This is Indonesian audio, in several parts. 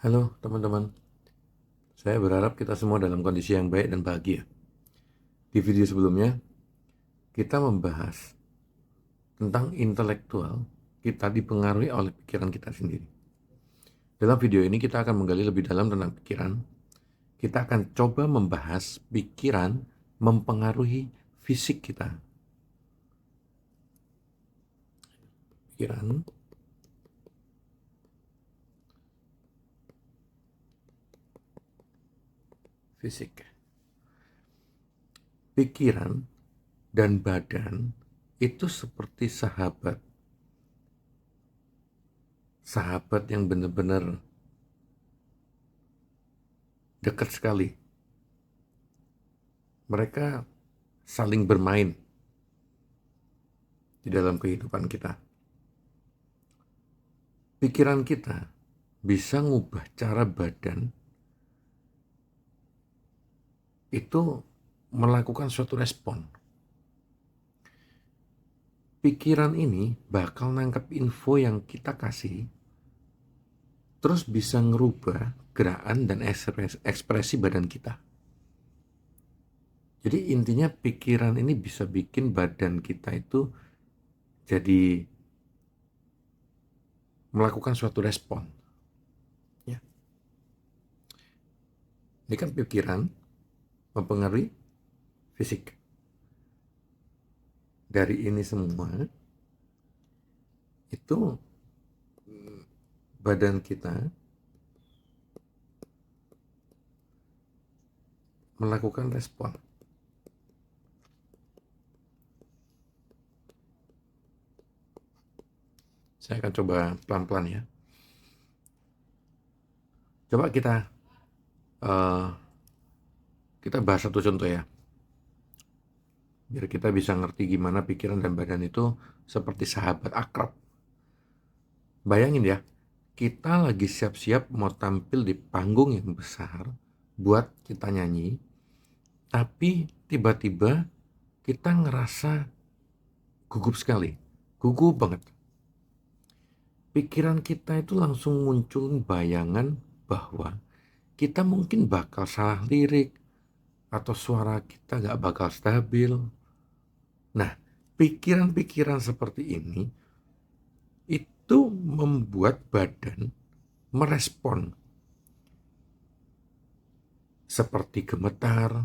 Halo teman-teman, saya berharap kita semua dalam kondisi yang baik dan bahagia. Di video sebelumnya, kita membahas tentang intelektual kita dipengaruhi oleh pikiran kita sendiri. Dalam video ini kita akan menggali lebih dalam tentang pikiran. Kita akan coba membahas pikiran mempengaruhi fisik kita. Pikiran, fisik. Pikiran dan badan itu seperti sahabat. Sahabat yang benar-benar dekat sekali. Mereka saling bermain di dalam kehidupan kita. Pikiran kita bisa ngubah cara badan itu melakukan suatu respon. Pikiran ini bakal nangkap info yang kita kasih, terus bisa ngerubah gerakan dan ekspresi badan kita. Jadi intinya pikiran ini bisa bikin badan kita itu jadi melakukan suatu respon. Ya. Ini kan pikiran mempengaruhi fisik. Dari ini semua, itu badan kita melakukan respon. Saya akan coba pelan-pelan ya. Coba kita bahas satu contoh ya. Biar kita bisa ngerti gimana pikiran dan badan itu seperti sahabat akrab. Bayangin ya, kita lagi siap-siap mau tampil di panggung yang besar buat kita nyanyi, tapi tiba-tiba kita ngerasa gugup sekali, gugup banget. Pikiran kita itu langsung muncul bayangan bahwa kita mungkin bakal salah lirik, atau suara kita gak bakal stabil. Nah, pikiran-pikiran seperti ini itu membuat badan merespon seperti gemetar,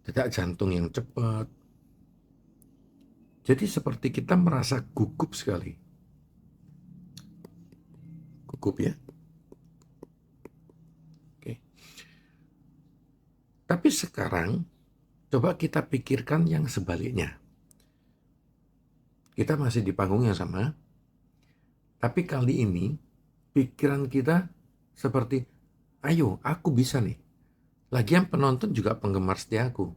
detak jantung yang cepat. Jadi seperti kita merasa gugup sekali. Gugup ya. Oke. Tapi sekarang coba kita pikirkan yang sebaliknya. Kita masih di panggung yang sama, tapi kali ini pikiran kita seperti, ayo aku bisa nih. Lagian penonton juga penggemar setiaku.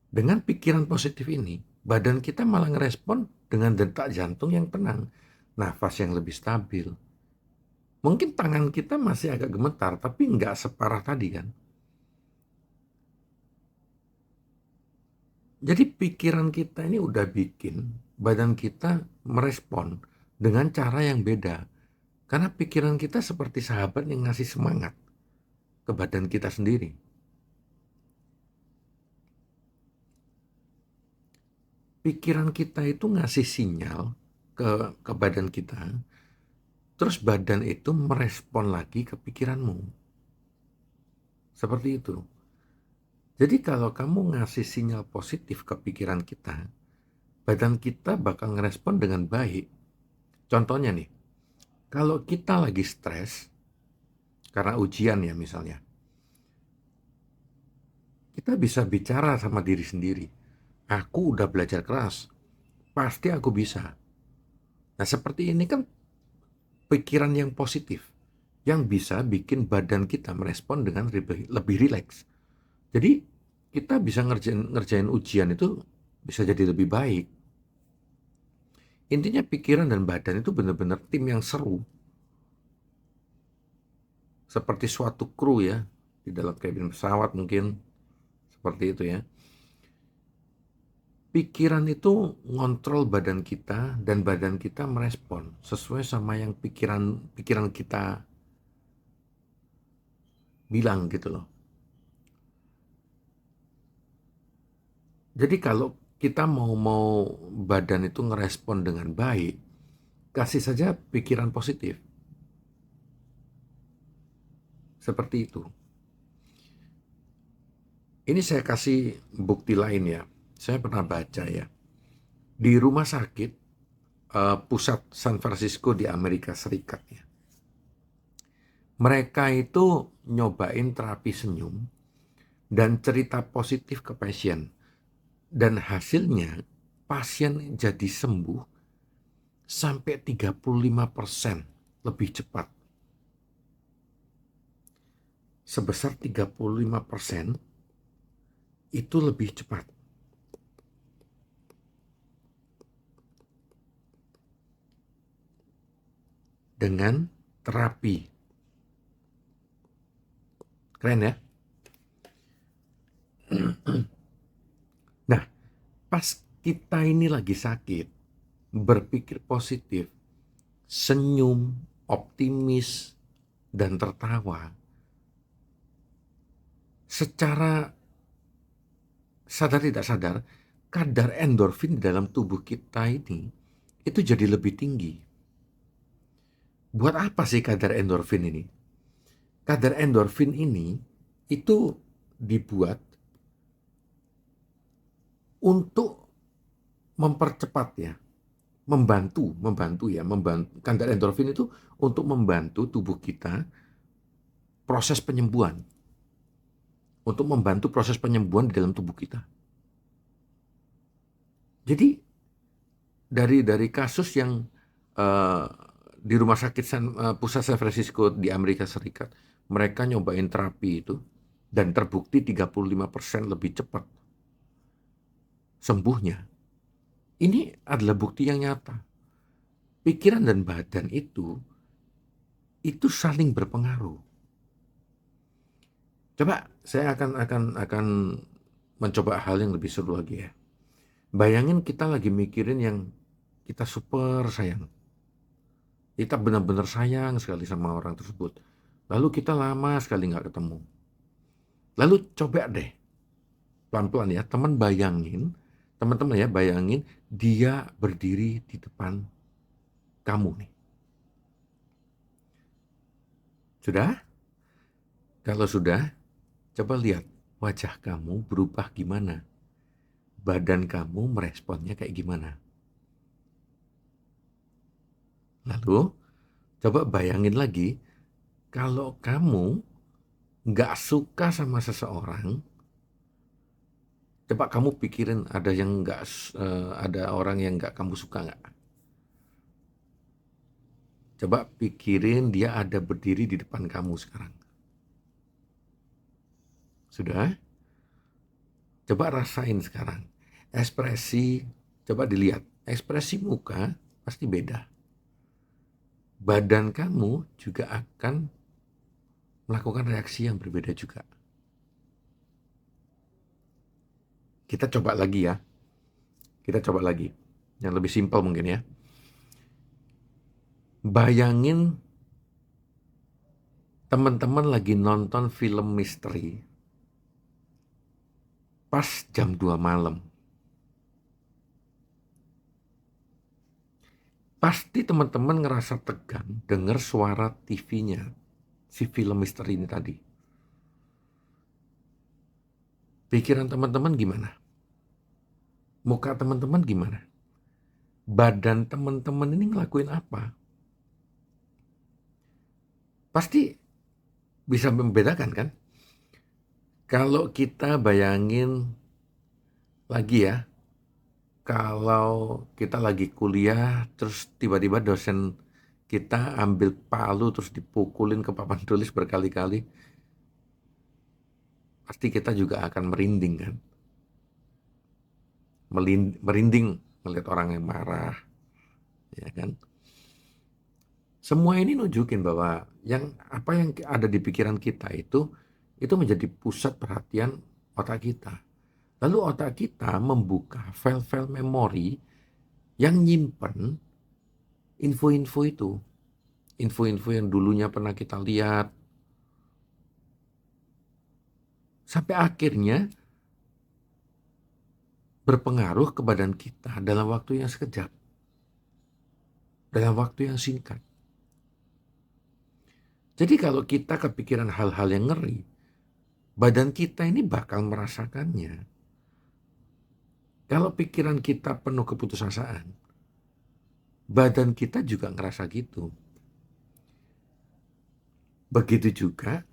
Dengan pikiran positif ini, badan kita malah ngerespon dengan detak jantung yang tenang, nafas yang lebih stabil. Mungkin tangan kita masih agak gemetar, tapi nggak separah tadi kan. Jadi pikiran kita ini udah bikin badan kita merespon dengan cara yang beda. Karena pikiran kita seperti sahabat yang ngasih semangat ke badan kita sendiri. Pikiran kita itu ngasih sinyal ke badan kita, terus badan itu merespon lagi ke pikiranmu. Seperti itu. Jadi kalau kamu ngasih sinyal positif ke pikiran kita, badan kita bakal ngerespon dengan baik. Contohnya nih, kalau kita lagi stres, karena ujian ya misalnya, kita bisa bicara sama diri sendiri. Aku udah belajar keras, pasti aku bisa. Nah seperti ini kan pikiran yang positif, yang bisa bikin badan kita merespon dengan lebih rileks. Jadi kita bisa ngerjain ujian itu bisa jadi lebih baik. Intinya pikiran dan badan itu benar-benar tim yang seru. Seperti suatu kru ya, di dalam kabin pesawat mungkin. Seperti itu ya. Pikiran itu ngontrol badan kita dan badan kita merespon sesuai sama yang pikiran kita bilang gitu loh. Jadi kalau kita mau badan itu ngerespon dengan baik, kasih saja pikiran positif. Seperti itu. Ini saya kasih bukti lain ya. Saya pernah baca ya. Di rumah sakit pusat San Francisco di Amerika Serikat ya. Mereka itu nyobain terapi senyum dan cerita positif ke pasien. Dan hasilnya pasien jadi sembuh sampai 35% lebih cepat. Sebesar 35% itu lebih cepat. Dengan terapi. Keren ya? Nah, pas kita ini lagi sakit, berpikir positif, senyum, optimis, dan tertawa, secara sadar tidak sadar, kadar endorfin di dalam tubuh kita ini itu jadi lebih tinggi. Buat apa sih kadar endorfin ini? Kadar endorfin ini itu dibuat untuk mempercepat ya, membantu kadar endorfin itu untuk membantu tubuh kita proses penyembuhan, untuk membantu proses penyembuhan di dalam tubuh kita. Jadi dari kasus yang uh, di rumah sakit pusat San Francisco di Amerika Serikat, mereka nyobain terapi itu dan terbukti 35% lebih cepat sembuhnya. Ini adalah bukti yang nyata. Pikiran dan badan itu saling berpengaruh. Coba saya akan mencoba hal yang lebih seru lagi ya. Bayangin kita lagi mikirin yang kita super sayang. Kita benar-benar sayang sekali sama orang tersebut. Lalu kita lama sekali nggak ketemu. Lalu coba deh, pelan-pelan ya, teman-teman ya bayangin dia berdiri di depan kamu nih. Sudah? Kalau sudah, coba lihat wajah kamu berubah gimana. Badan kamu meresponnya kayak gimana. Lalu, coba bayangin lagi, kalau kamu nggak suka sama seseorang, coba kamu pikirin ada orang yang nggak kamu suka nggak? Coba pikirin dia ada berdiri di depan kamu sekarang. Sudah? Coba rasain sekarang. Ekspresi, coba dilihat. Ekspresi muka pasti beda. Badan kamu juga akan melakukan reaksi yang berbeda juga. Kita coba lagi ya. Kita coba lagi. Yang lebih simpel mungkin ya. Bayangin teman-teman lagi nonton film misteri pas jam 2 malam. Pasti teman-teman ngerasa tegang dengar suara TV-nya, si film misteri ini tadi. Pikiran teman-teman gimana? Muka teman-teman gimana? Badan teman-teman ini ngelakuin apa? Pasti bisa membedakan kan? Kalau kita bayangin lagi ya, kalau kita lagi kuliah, terus tiba-tiba dosen kita ambil palu terus dipukulin ke papan tulis berkali-kali, pasti kita juga akan merinding kan? Merinding melihat orang yang marah, ya kan? Semua ini nunjukin bahwa apa yang ada di pikiran kita itu menjadi pusat perhatian otak kita. Lalu otak kita membuka file-file memori yang nyimpen info-info itu. Info-info yang dulunya pernah kita lihat, sampai akhirnya berpengaruh ke badan kita dalam waktu yang sekejap, dalam waktu yang singkat. Jadi kalau kita kepikiran hal-hal yang ngeri, badan kita ini bakal merasakannya. Kalau pikiran kita penuh keputusasaan, badan kita juga ngerasa gitu. Begitu juga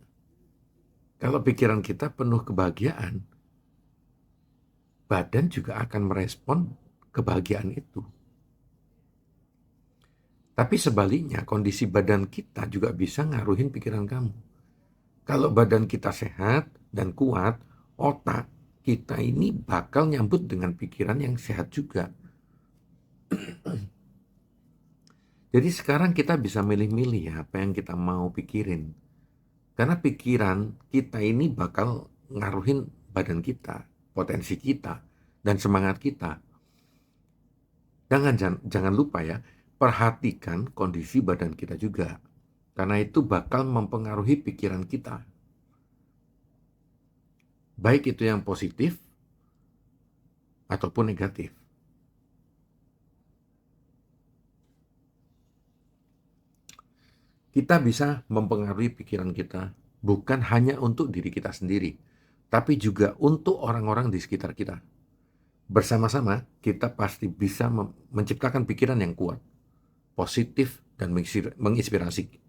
kalau pikiran kita penuh kebahagiaan, badan juga akan merespon kebahagiaan itu. Tapi sebaliknya, kondisi badan kita juga bisa ngaruhin pikiran kamu. Kalau badan kita sehat dan kuat, otak kita ini bakal nyambut dengan pikiran yang sehat juga. Jadi sekarang kita bisa milih-milih ya apa yang kita mau pikirin. Karena pikiran kita ini bakal ngaruhin badan kita, potensi kita, dan semangat kita. Jangan lupa ya, perhatikan kondisi badan kita juga. Karena itu bakal mempengaruhi pikiran kita. Baik itu yang positif ataupun negatif. Kita bisa mempengaruhi pikiran kita bukan hanya untuk diri kita sendiri, tapi juga untuk orang-orang di sekitar kita. Bersama-sama, kita pasti bisa menciptakan pikiran yang kuat, positif, dan menginspirasi.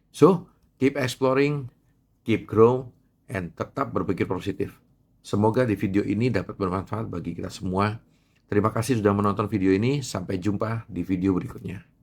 So, keep exploring, keep grow, and tetap berpikir positif. Semoga di video ini dapat bermanfaat bagi kita semua. Terima kasih sudah menonton video ini. Sampai jumpa di video berikutnya.